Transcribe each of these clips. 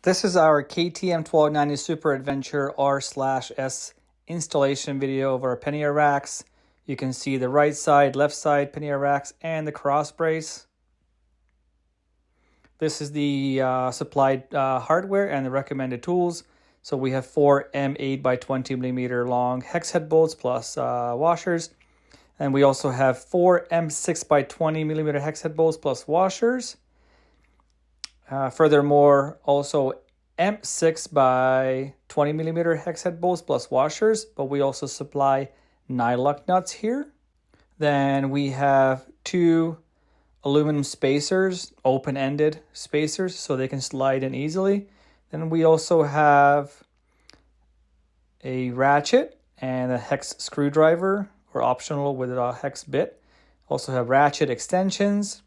This is our KTM 1290 Super Adventure R/S installation video of our Pannier racks. You can see the right side, left side Pannier racks and the cross brace. This is the supplied hardware and the recommended tools. So we have 4 M8 by 20 millimeter long hex head bolts plus washers. And we also have 4 M6 by 20 millimeter hex head bolts plus washers. Furthermore, also M6 by 20 millimeter hex head bolts plus washers, but we also supply nylock nuts here. Then we have 2 aluminum spacers, open-ended spacers, so they can slide in easily. Then we also have a ratchet and a hex screwdriver, or optional with a hex bit. Also have ratchet extensions.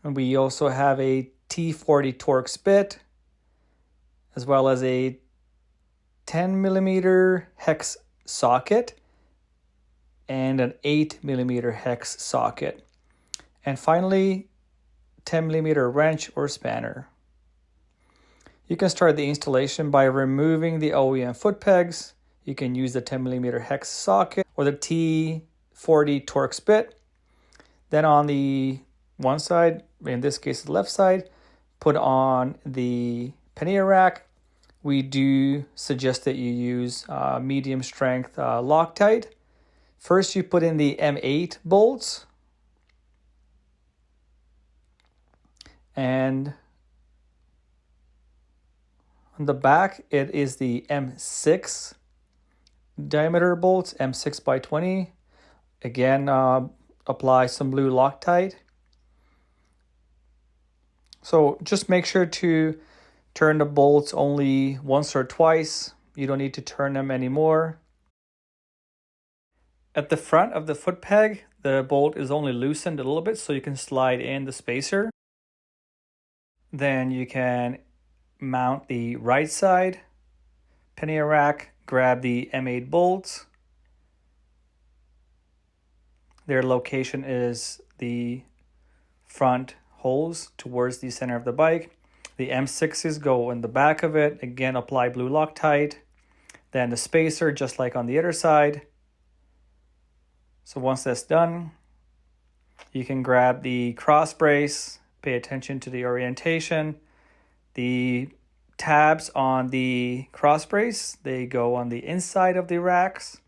And we also have a T40 Torx bit, as well as a 10 millimeter hex socket and an 8 millimeter hex socket. And finally, 10 millimeter wrench or spanner. You can start the installation by removing the OEM foot pegs. You can use the 10 millimeter hex socket or the T40 Torx bit. Then on the one side, in this case the left side, put on the Pannier rack. We do suggest that you use medium strength Loctite. First you put in the M8 bolts, and on the back it is the M6 diameter bolts, M6 by 20. Again, apply some blue Loctite. So just make sure to turn the bolts only once or twice. You don't need to turn them anymore. At the front of the foot peg, the bolt is only loosened a little bit so you can slide in the spacer. Then you can mount the right side Pannier rack, grab the M8 bolts. Their location is the front holes towards the center of the bike. The M6s go in the back of it. Again, apply blue Loctite. Then the spacer, just like on the other side. So once that's done, you can grab the cross brace. Pay attention to the orientation. The tabs on the cross brace, they go on the inside of the racks.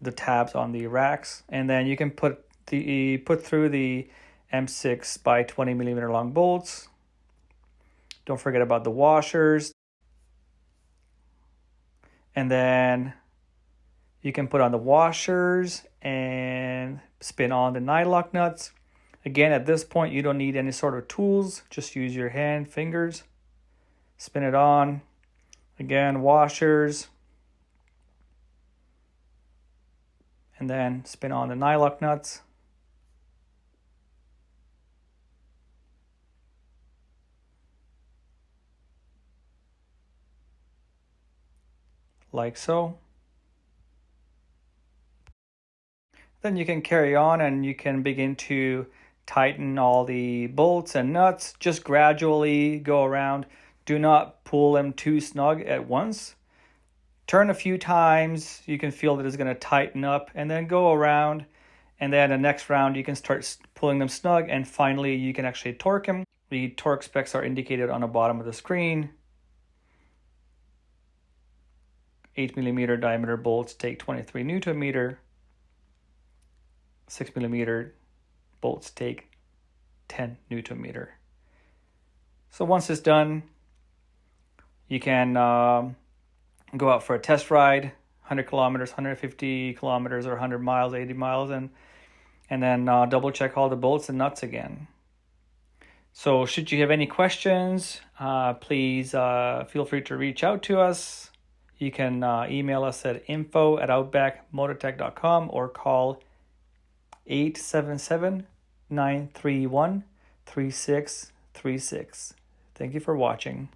The tabs on the racks, and then you can put through the M6 by 20 millimeter long bolts. Don't forget about the washers. And then you can put on the washers and spin on the nylock nuts. Again, at this point, you don't need any sort of tools. Just use your hand, fingers. Spin it on. Again, washers. And then spin on the nylock nuts. Like so. Then you can carry on and you can begin to tighten all the bolts and nuts. Just gradually go around. Do not pull them too snug at once. Turn a few times. You can feel that it's going to tighten up, and then go around. And then the next round you can start pulling them snug, and finally you can actually torque them. The torque specs are indicated on the bottom of the screen. 8 millimeter diameter bolts take 23 Newton meter. 6 millimeter bolts take 10 Newton meter. So once it's done, you can go out for a test ride, 100 kilometers, 150 kilometers, or 100 miles, 80 miles, and then double check all the bolts and nuts again. So should you have any questions, please feel free to reach out to us. You can email us at info@outbackmotortek.com or call 877-931-3636. Thank you for watching.